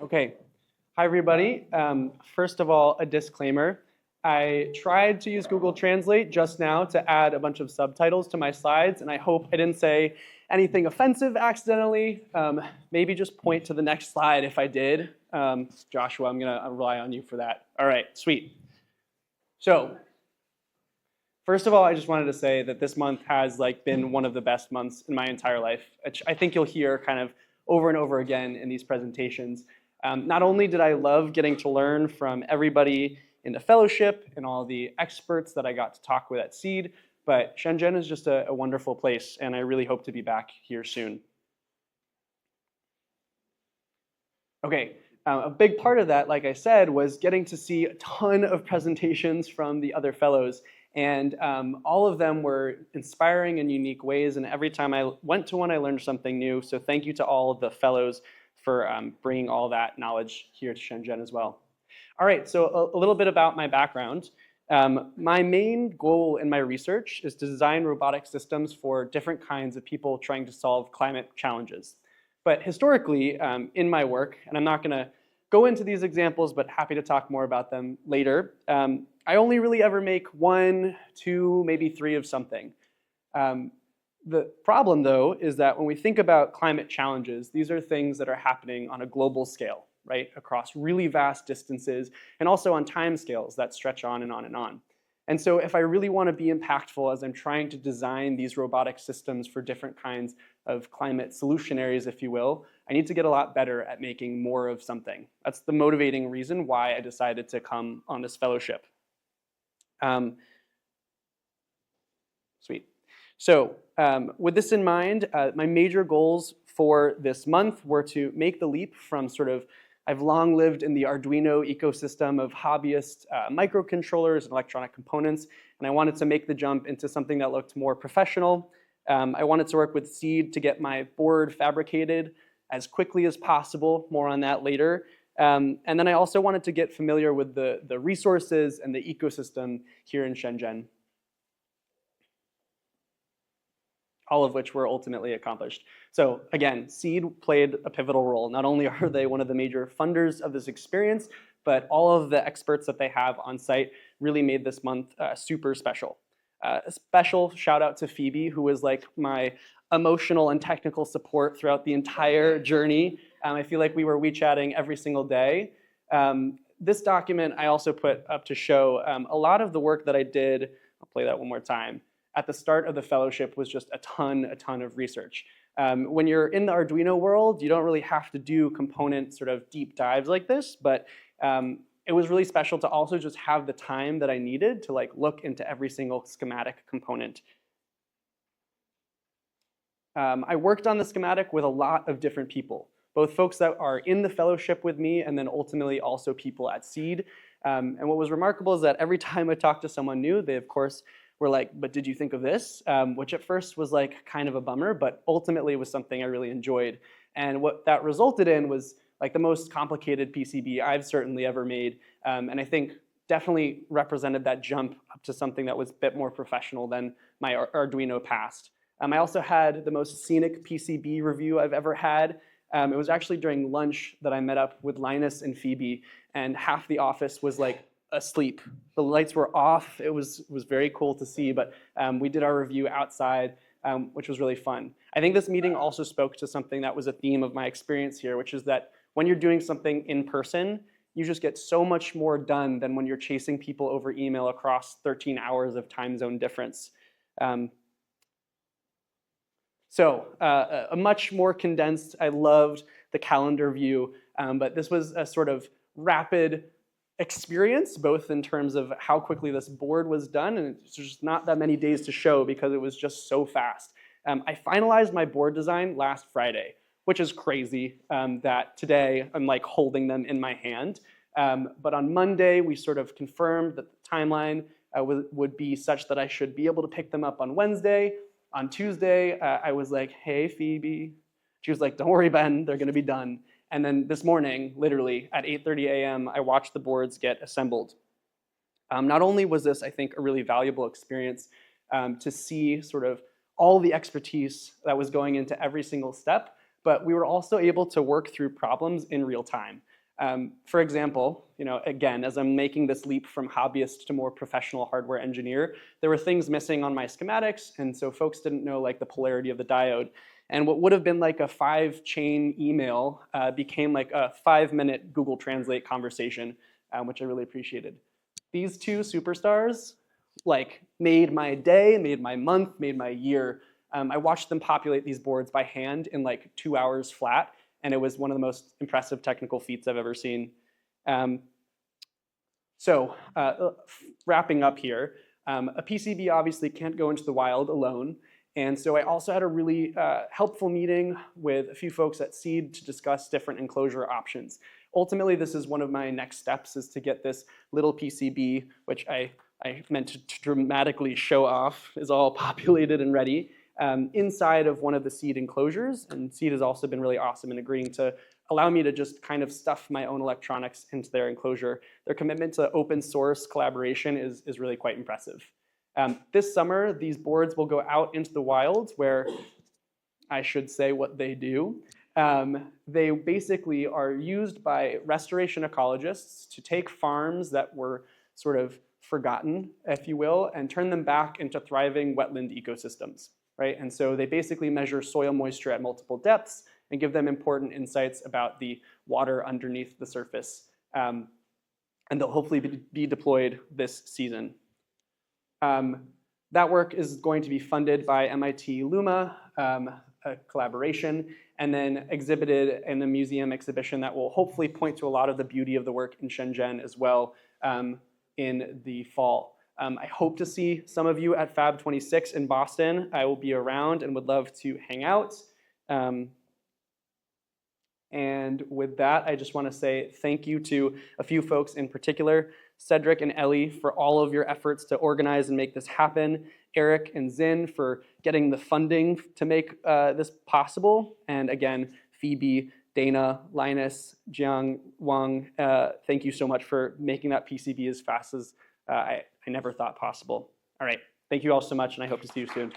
Okay. Hi, everybody. First of all, a disclaimer. I tried to use Google Translate just now to add a bunch of subtitles to my slides, and I hope I didn't say anything offensive accidentally. Maybe just point to the next slide if I did. Joshua, I'm going to rely on you for that. All right, sweet. So, first of all, I just wanted to say that this month has been one of the best months in my entire life. I think you'll hear kind of over and over again in these presentations. Not only did I love getting to learn from everybody in the fellowship and all the experts that I got to talk with at Seed, but Shenzhen is just a wonderful place, and I really hope to be back here soon. Okay, a big part of that, like I said, was getting to see a ton of presentations from the other fellows, and all of them were inspiring in unique ways, and every time I went to one, I learned something new, so thank you to all of the fellows for bringing all that knowledge here to Shenzhen as well. All right, so a little bit about my background. My main goal in my research is to design robotic systems for different kinds of people trying to solve climate challenges. But historically, in my work, and I'm not going to go into these examples, but happy to talk more about them later, I only really ever make 1, 2, maybe 3 of something. The problem, though, is that when we think about climate challenges, these are things that are happening on a global scale, right, across really vast distances, and also on time scales that stretch on and on and on. And so if I really want to be impactful as I'm trying to design these robotic systems for different kinds of climate solutionaries, if you will, I need to get a lot better at making more of something. That's the motivating reason why I decided to come on this fellowship. Sweet. So with this in mind, my major goals for this month were to make the leap from I've long lived in the Arduino ecosystem of hobbyist microcontrollers and electronic components, and I wanted to make the jump into something that looked more professional. I wanted to work with Seed to get my board fabricated as quickly as possible, more on that later. And then I also wanted to get familiar with the resources and the ecosystem here in Shenzhen, all of which were ultimately accomplished. So again, Seed played a pivotal role. Not only are they one of the major funders of this experience, but all of the experts that they have on site really made this month super special. A special shout out to Phoebe, who was like my emotional and technical support throughout the entire journey. I feel like we were WeChatting every single day. This document I also put up to show a lot of the work that I did. I'll play that one more time. At the start of the fellowship was just a ton of research. When you're in the Arduino world, you don't really have to do component deep dives like this, but it was really special to also just have the time that I needed to look into every single schematic component. I worked on the schematic with a lot of different people, both folks that are in the fellowship with me and then ultimately also people at Seed. And what was remarkable is that every time I talked to someone new, they of course were like, but did you think of this? Which at first was kind of a bummer, but ultimately was something I really enjoyed. And what that resulted in was the most complicated PCB I've certainly ever made. And I think definitely represented that jump up to something that was a bit more professional than my Arduino past. I also had the most scenic PCB review I've ever had. It was actually during lunch that I met up with Linus and Phoebe, and half the office was asleep. The lights were off. It was very cool to see, but we did our review outside, which was really fun. I think this meeting also spoke to something that was a theme of my experience here, which is that when you're doing something in person, you just get so much more done than when you're chasing people over email across 13 hours of time zone difference. So a much more condensed, I loved the calendar view, but this was a rapid experience, both in terms of how quickly this board was done, and it's just not that many days to show because it was just so fast. I finalized my board design last Friday, which is crazy that today I'm holding them in my hand. But on Monday, we confirmed that the timeline would be such that I should be able to pick them up on Wednesday. On Tuesday, I was like, hey, Phoebe. She was like, don't worry, Ben, they're going to be done. And then this morning, literally at 8:30 a.m., I watched the boards get assembled. Not only was this, I think, a really valuable experience to see all the expertise that was going into every single step, but we were also able to work through problems in real time. For example, again, as I'm making this leap from hobbyist to more professional hardware engineer, there were things missing on my schematics, and so folks didn't know like the polarity of the diode. And what would have been like a 5-chain email became like a 5-minute Google Translate conversation, which I really appreciated. These two superstars like made my day, made my month, made my year. I watched them populate these boards by hand in like 2 hours flat, and it was one of the most impressive technical feats I've ever seen. Wrapping up here, a PCB obviously can't go into the wild alone, and so I also had a really helpful meeting with a few folks at Seed to discuss different enclosure options. Ultimately, this is one of my next steps, is to get this little PCB, which I meant to dramatically show off, is all populated and ready, inside of one of the Seed enclosures. And Seed has also been really awesome in agreeing to allow me to just kind of stuff my own electronics into their enclosure. Their commitment to open source collaboration is really quite impressive. This summer, these boards will go out into the wild, where I should say what they do. They basically are used by restoration ecologists to take farms that were sort of forgotten, if you will, and turn them back into thriving wetland ecosystems, right? And so they basically measure soil moisture at multiple depths and give them important insights about the water underneath the surface. And they'll hopefully be deployed this season. That work is going to be funded by MIT Luma, a collaboration, and then exhibited in a museum exhibition that will hopefully point to a lot of the beauty of the work in Shenzhen as well in the fall. I hope to see some of you at Fab 26 in Boston. I will be around and would love to hang out. And with that, I just want to say thank you to a few folks in particular, Cedric and Ellie, for all of your efforts to organize and make this happen, Eric and Zin for getting the funding to make this possible, and again, Phoebe, Dana, Linus, Jiang, Wang, thank you so much for making that PCB as fast as I never thought possible. All right, thank you all so much, and I hope to see you soon.